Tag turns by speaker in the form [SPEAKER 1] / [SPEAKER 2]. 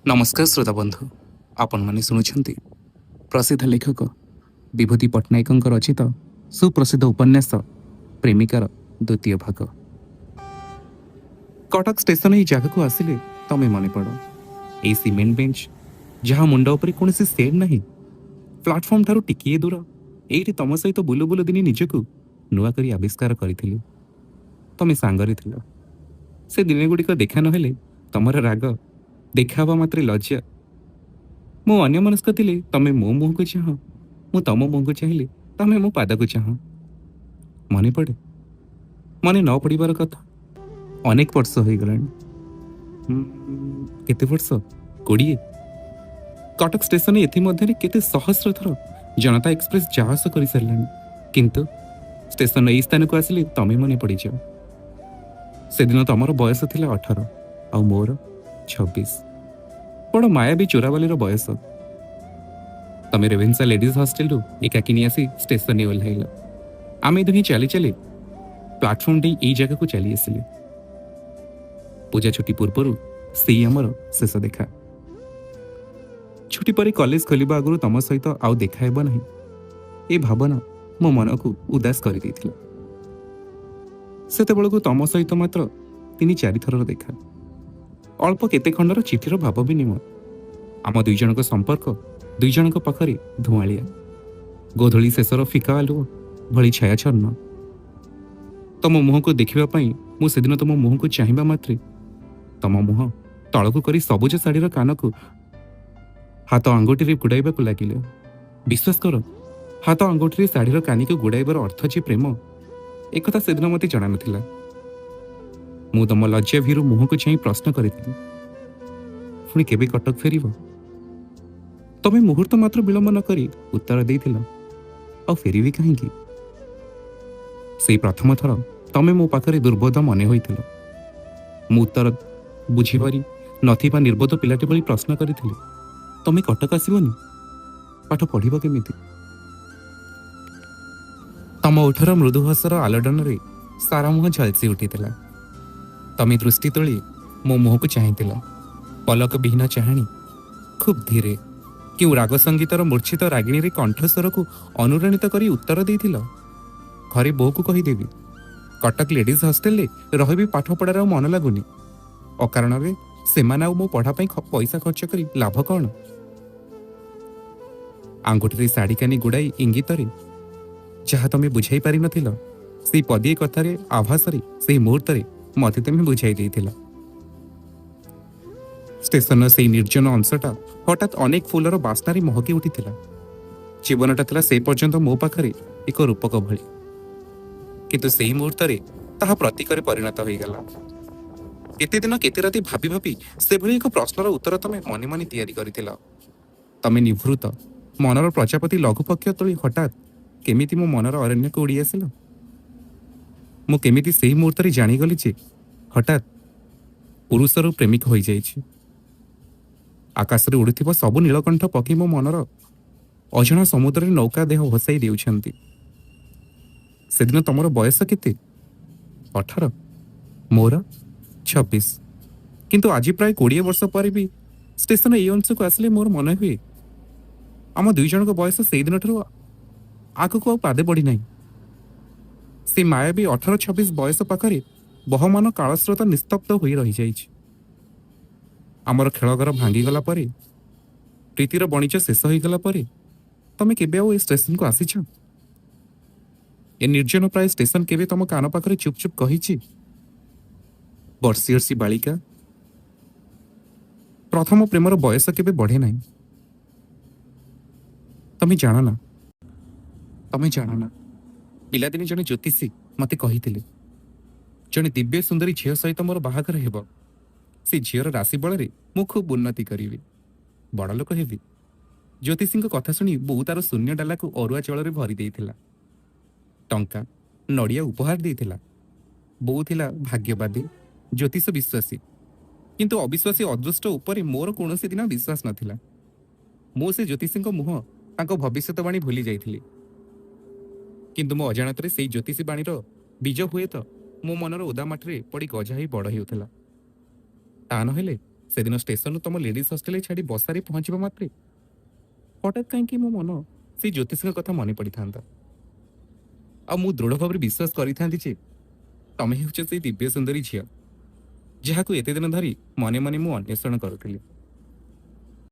[SPEAKER 1] नमस्कार श्रोता बंधु आपण माने शुणुछंती प्रसिद्ध लेखक विभूति पट्टनायक रचित सुप्रसिद्ध उपन्यास प्रेमिकार द्वितीय भाग। कटक स्टेशन एई जगह को आसिले तमे मने पड़ एई सीमेंट बेंच जहाँ मुंड उपरे कोनोसी सेड नहीं, प्लाटफॉर्म ठारू टिकिए दूर एइठी तम सहित बुलु बुलु दिनी निजकु नुआ करी आविष्कार करिथिलि। तमे सांगरे थिल से दिन गुड़िक देखा नहेले तमर राग, देखावा मात्रे लज्जा। मु अन्यमनस्क थिले तमे मो मुह को चाह, मु तम मुह को चाहिए तमे मो पाद को चाह। मने पड़े मने न पड़िबार कथा अनेक वर्ष हो गलानी। केते वर्ष 20। कटक स्टेशन एथि मध्यरे केते सहस्र थर जनता एक्सप्रेस जाहाज करि सारलानी, किंतु स्टेशन एई स्थान को आसिले तमे मने पड़ी जाओ। से दिन तमर बयस थिला 18 आ मोर 26। बड़ माया भी चोरावालीर बयस। तमे रेवेन्सा लेडीज हॉस्टेल रु एकाकिनी आसी स्टेशन ने ओह्लाइल। आमे दुहे चली चली प्लाटफॉर्म डे एई जगह को चली आसिले। पूजा छुट्टी पूर्व से आमर शेष देखा। छुट्टी पर कॉलेज खोलिबा आगु तम सहित आउ देखा हेबो नाही ए भावना मो मन को उदास कर देथिला। सेते बेलकु तम सहित मात्र 3-4 थर देखा, अल्प केते खंडर चिठीर भाव विनिमय। आम दुई जनक संपर्क दुई जनक पाखरे धुआलिया गोधली शेषर फिका आलुओ भली छायाछन्न। तम मुह को देखिबा पई मु सेदिन तम मुह को चाहिबा मात्रे तम मुह तळकु करी सबुज साड़ीर कान को हाथ आंगुठी रे गुड़ाइबा को लागिले। विश्वास कर, हाथ आंगुठी रे साड़ीर कानी को गुड़ाइबार अर्थ जे प्रेम एक कथा सेदिन मते जणा नथिला। मु तम लज्जा भीरु मुह को चाहि प्रश्न करिथिलि, पुणी केबे कटक फेरिब? तमे मुहूर्त मात्र विलंब न करी उत्तर देइथिल, आ फेरिबी काहींकी? सेई प्रथम थर तमे मो पाखरे दुर्बोध मने होइथिल। मु उत्तर बुझिपारि नथिबा निर्बोध पिलाटी भली प्रश्न करिथिलि, तमे कटक आसिबनी? पाठ पढ़िब केमिति? तम ओठर मृदु हसर आलोडन रे सारा मुह झलसी उठिथिला। तमे दृष्टि तोली मो मुह को चाहिथिल। पलक विहीन चाहाणी खूब धीरे क्यों राग संगीतर मूर्छित रागिणी रे कंठस्वर को अनुरणित करी उत्तर देइथिल, घरे बो को कहीदेवी कटक लेडीज हॉस्टेल रे रहिबी पाठ पढ़ार मन लागुनी। अकारण रे सेमाना मो पढ़ा पई पैसा खर्च करी लाभ कौन? आंगुठी रे साड़ी कानी गुड़ाई इंगित रे जहाँ तमे बुझाई पारि नथिल से पदिए कथारे आभास रे से मुहूर्त रे मते तमे बुझाई देइथिल। स्टेशन से निर्जन अंशटा हठात अनेक फूलर बास्नारे महकी उठिथिला। जीवनटा थिला से पर्यंत मो पाखरे एक रूपक भली, किंतु सेही मुहूर्त रे ताहा प्रतीकरे परिणत होई गला। केते दिन केते राति भाबी भाबी से भली एक प्रश्नर उत्तर तमे मने मने तैयारी करिथिला। तमे निभृत मनर प्रजापति लघुपक्ष तोली हठात केमिति मो मनर अरण्य को उड़ी आसिल? मु केमिति सेही मुहूर्त रे जानिगली जे हठात पुरुषर प्रेमिक होई जाइछि। आकाश रे उड़ुथिबा सबु नीलकंठ पक्षी मो मनर अजणा समुद्र रे नौका देह भसाई देउछंती। सेदिन तमर बयस केते? 18, मोर 26। किंतु आज प्राय 20 वर्ष पर भी स्टेशन ए अंश को आसिले मोर मन हुए आम दुई जनक बयस से दिन ठारू आग को पादे बढ़ी नहीं। से माया भी 18-26 बयस पाखरे बहमान कालस्रोत निस्तब्ध हो रही जाइछि। आमर खेलघर भांगीगला परे, प्रीतिर बणिज शेष होईगला परे तमे केबे आउ ए स्टेशन को आसीछ? ए निर्जन प्राय स्टेशन केबे तम कान पाखरे चुप चुप कहिछि? वर्षीयसी बालिका प्रथम प्रेमर बयस केबे बढ़े नहीं। तमे जाना पिलादिनी जने ज्योतिषी मते कहिथिले जने दिव्य सुंदरी झील सहित मोर बाहागर हेब। से झीर राशि बल मु खूब उन्नति करी, बड़ लोक हेबी। ज्योतिषी कथा शुणी बो तार शून्य डाला को अरुआ चल भरी देइथिला। टंका नड़िया उपहार देइथिला। बो थिला भाग्यवादी, ज्योतिष विश्वासी, किंतु अविश्वासी अदृष्ट उपरे मोर कौनसी दिन विश्वास नथिला। मो से ज्योतिषी मुह तांको भविष्यवाणी भूली जाइथिली, किंतु मो अजाणत से ज्योतिषी बाणीर बीज हुए तो मो मनर ओदा माटी पड़ी गजा ही बड़ होता। ता नहेले ସେଦିନ ଷ୍ଟେସନରୁ ତମ ଲେଡିଜ୍ ହଷ୍ଟେଲରେ ଛାଡ଼ି ବସାରେ ପହଞ୍ଚିବା ମାତ୍ରେ ହଠାତ୍ କାହିଁକି ମୋ ମନ ସେଇ ଜ୍ୟୋତିଷଙ୍କ କଥା ମନେ ପଡ଼ିଥାନ୍ତା। ଆଉ ମୁଁ ଦୃଢ଼ ଭାବରେ ବିଶ୍ୱାସ କରିଥାନ୍ତି ଯେ ତମେ ହେଉଛ ସେଇ ଦିବ୍ୟ ସୁନ୍ଦରୀ ଝିଅ ଯାହାକୁ ଏତେ ଦିନ ଧରି ମନେ ମନେ ମୁଁ ଅନ୍ୱେଷଣ କରୁଥିଲି।